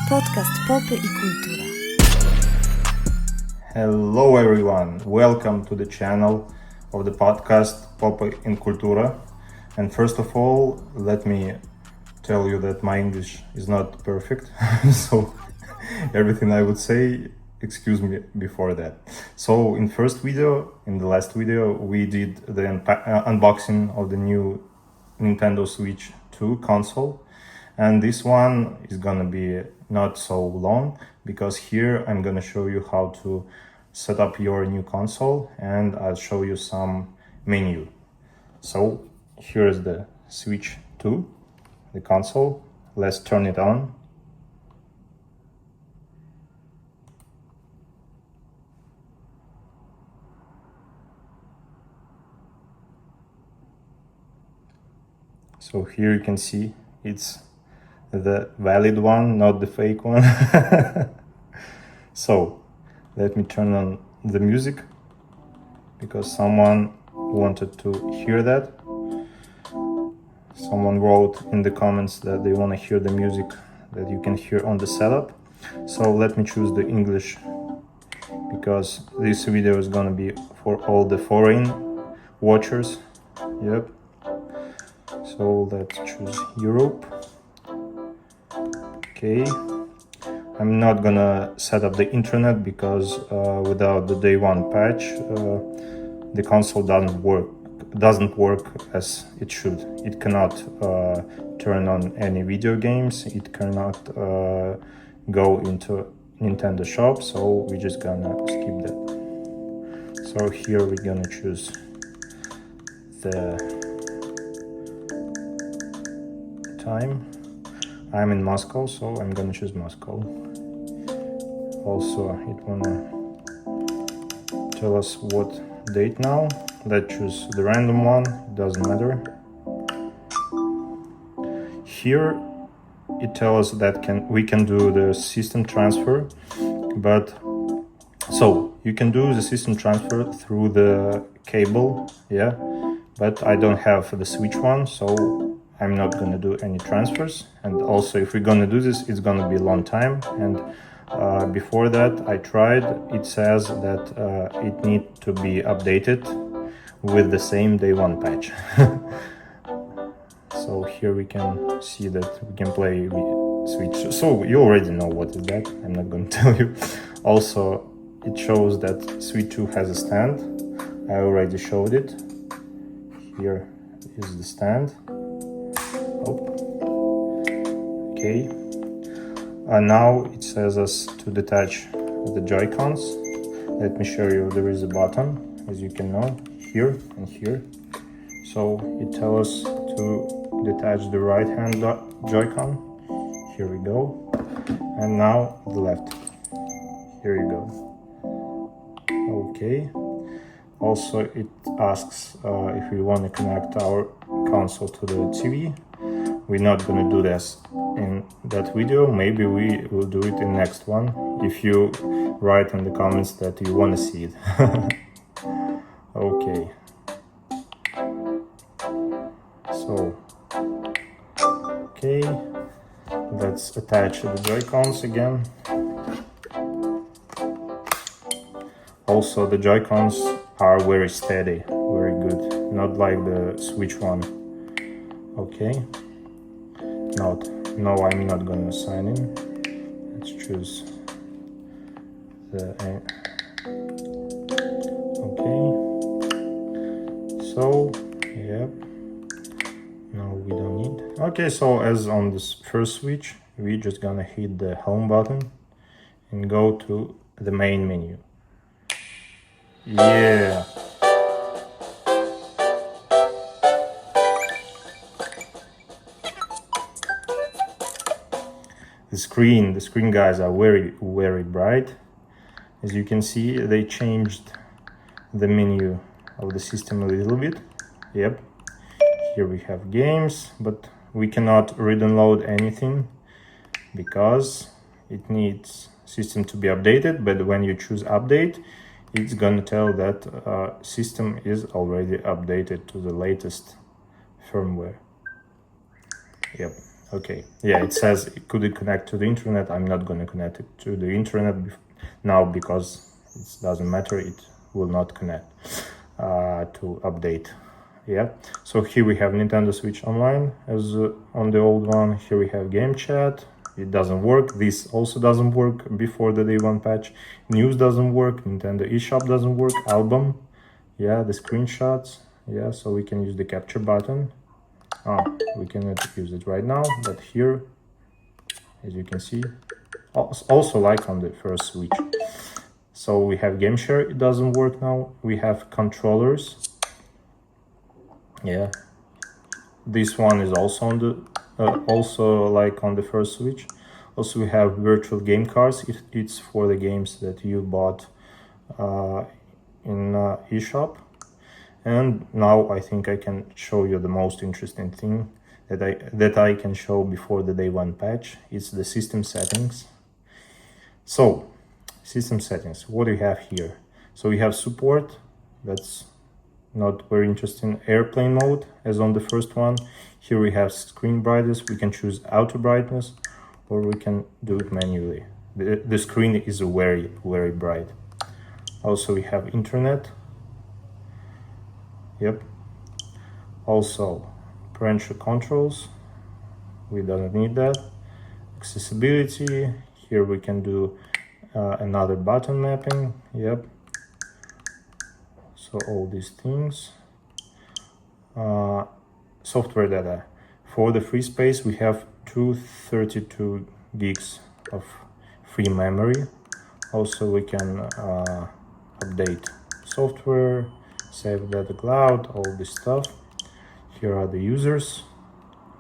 Podcast Popy i Kultura. Hello everyone, welcome to the channel of the podcast Popy in Kultura. And first of all, let me tell you that my English is not perfect, so everything I would say, excuse me before that. So in the last video, we did the unboxing of the new Nintendo Switch 2 console. And this one is gonna be not so long, because here I'm gonna show you how to set up your new console and I'll show you some menu. So here's the Switch 2, the console. Let's turn it on. So here you can see it's the valid one, not the fake one. So let me turn on the music, because someone wanted to hear that. Someone wrote in the comments that they want to hear the music that you can hear on the setup. So let me choose the English, because this video is gonna be for all the foreign watchers. Yep. So let's choose Europe. Okay, I'm not gonna set up the internet, because without the day one patch, the console doesn't work as it should. It cannot turn on any video games. It cannot go into Nintendo shop. So we're just gonna skip that. So here we're gonna choose the time. I'm in Moscow, so I'm gonna choose Moscow. Also, it wanna tell us what date now. Let's choose the random one, it doesn't matter. Here it tells us that we can do the system transfer, but so you can do the system transfer through the cable, yeah, but I don't have the Switch one, so I'm not gonna do any transfers. And also, if we're gonna do this, it's gonna be a long time. And before that, I tried. It says that it needs to be updated with the same day one patch. So here we can see that we can play with Switch. So you already know what is that. I'm not gonna tell you. Also, it shows that Switch 2 has a stand. I already showed it. Here is the stand. Okay, now it says us to detach the Joy-Cons. Let me show you. There is a button, as you can know, here and here. So it tells us to detach the right hand Joy-Con. Here we go. And now the left. Here you go. Okay. Also, it asks if we want to connect our console to the TV. We're not gonna do this in that video. Maybe we will do it in next one, if you write in the comments that you want to see it. Okay. So, okay, let's attach the Joy-Cons again. Also, the Joy-Cons are very steady, very good, not like the Switch one. Okay. No, I'm not gonna sign in. Let's choose the okay. So, yep. No, we don't need. Okay, so as on this first Switch, we're just gonna hit the home button and go to the main menu. Yeah. The screen guys are very bright. As you can see, they changed the menu of the system a little bit. Yep. Here we have games, but we cannot re-download anything because it needs system to be updated. But when you choose update, it's gonna tell that system is already updated to the latest firmware. Yep. Okay, yeah, it says could it connect to the internet. I'm not going to connect it to the internet now because it doesn't matter, it will not connect to update. Yeah, so here we have Nintendo Switch Online as on the old one. Here we have game chat. It doesn't work. This also doesn't work before the day one patch. News doesn't work. Nintendo eShop doesn't work. Album, yeah, the screenshots, yeah, so we can use the capture button. We cannot use it right now, but here, as you can see, also like on the first Switch. So we have game share, it doesn't work now. We have controllers. Yeah, this one is also on the also like on the first Switch. Also we have virtual game cards. It's for the games that you bought in eShop. And now I think I can show you the most interesting thing that I can show before the day one patch. It's the system settings. So system settings, what do we have here? So we have support, that's not very interesting. Airplane mode, as on the first one. Here we have screen brightness. We can choose auto brightness, or we can do it manually. The screen is very, very bright. Also we have internet. Yep. Also parental controls, we don't need that. Accessibility, here we can do another button mapping. Yep. So all these things. Software data. For the free space we have 232 gigs of free memory. Also we can update software, save data cloud, all this stuff. Here are the users,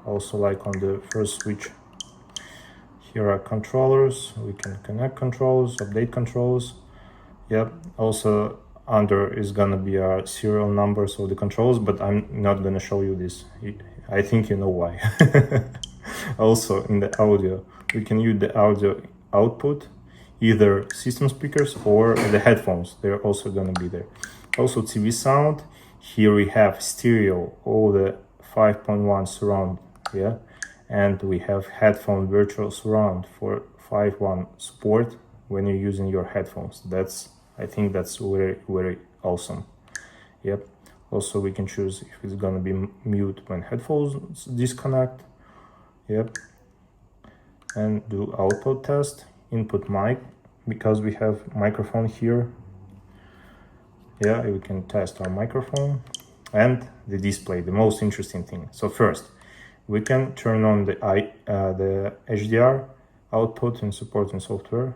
also like on the first Switch. Here are controllers, we can connect controllers, update controllers. Yep, also under is gonna be our serial numbers of the controls, but I'm not gonna show you this. I think you know why. Also in the audio, we can use the audio output, either system speakers or the headphones, they're also gonna be there. Also TV sound, here we have stereo, all the 5.1 surround, yeah, and we have headphone virtual surround for 5.1 support when you're using your headphones. I think that's very, very awesome. Yep. Also we can choose if it's gonna be mute when headphones disconnect. Yep. And do output test, input mic, because we have microphone here. Yeah, we can test our microphone. And the display, the most interesting thing. So first, we can turn on the HDR output in supporting software.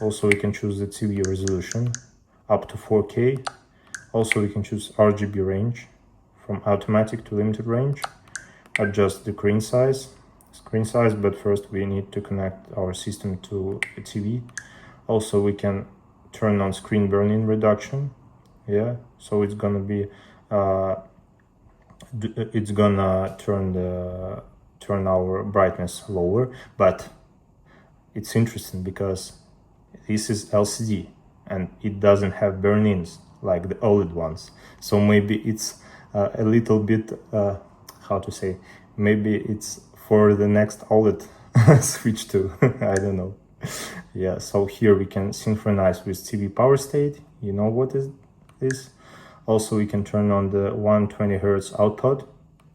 Also we can choose the TV resolution up to 4K. Also we can choose RGB range from automatic to limited range. Adjust the screen size, but first we need to connect our system to a TV. Also we can turn on screen burn-in reduction. Yeah, so it's gonna be turn our brightness lower, but it's interesting because this is LCD and it doesn't have burn-ins like the OLED ones. So maybe it's a little bit how to say, maybe it's for the next OLED switch to I don't know. Yeah, so here we can synchronize with TV power state. You know what is this? Also we can turn on the 120 Hz output.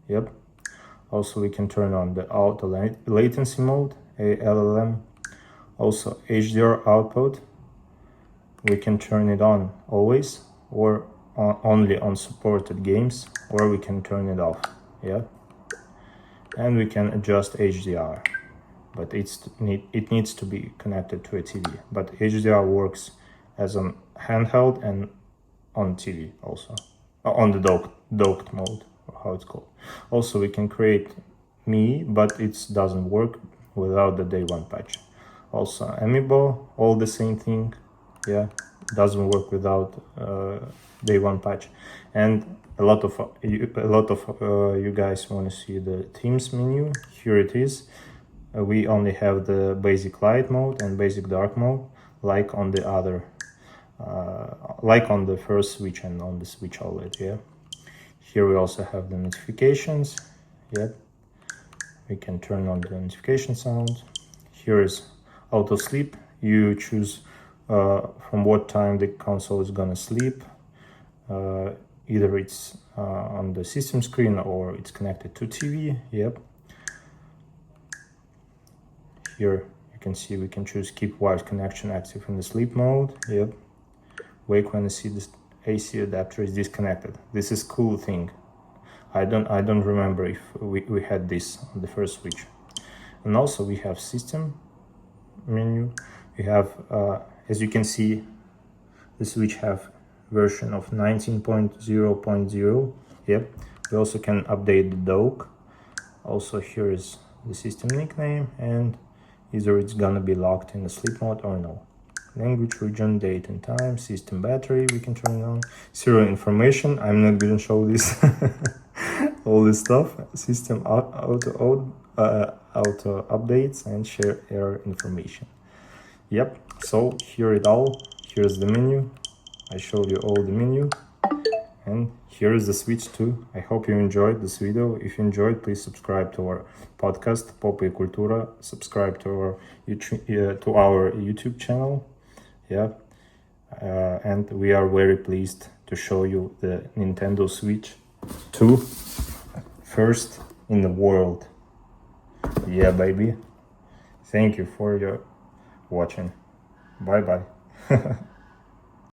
Yep. Also we can turn on the auto latency mode, ALLM. Also HDR output, we can turn it on always or only on supported games, or we can turn it off. Yeah. And we can adjust HDR, but it needs to be connected to a TV. But HDR works as an handheld and on TV also, on the docked mode, or how it's called. Also we can create ME, but it doesn't work without the day one patch. Also Amiibo, all the same thing. Yeah, doesn't work without day one patch. And a lot of you guys want to see the themes menu. Here it is. We only have the basic light mode and basic dark mode, like on the other like on the first Switch and on the Switch OLED. Yeah, here we also have the notifications. Yep, we can turn on the notification sound. Here is auto sleep. You choose from what time the console is gonna sleep. Either it's on the system screen or it's connected to TV. Yep. Here you can see we can choose keep wireless connection active in the sleep mode. Yep. Wake when the AC adapter is disconnected. This is cool thing. I don't remember if we had this on the first switch. And also we have system menu. We have as you can see, the switch have version of 19.0.0. Yep. We also can update the dock. Also here is the system nickname, and either it's gonna be locked in the sleep mode or no. Language, region, date and time, system battery, we can turn on. Serial information, I'm not gonna show this. All this stuff. System auto updates and share error information. Yep, so here it all. Here's the menu. I showed you all the menu. And here is the switch too. I hope you enjoyed this video. If you enjoyed, please subscribe to our podcast, Popă и Cultura. Subscribe to our YouTube channel. Yeah. And we are very pleased to show you the Nintendo Switch 2, first in the world. Yeah, baby. Thank you for your watching. Bye bye.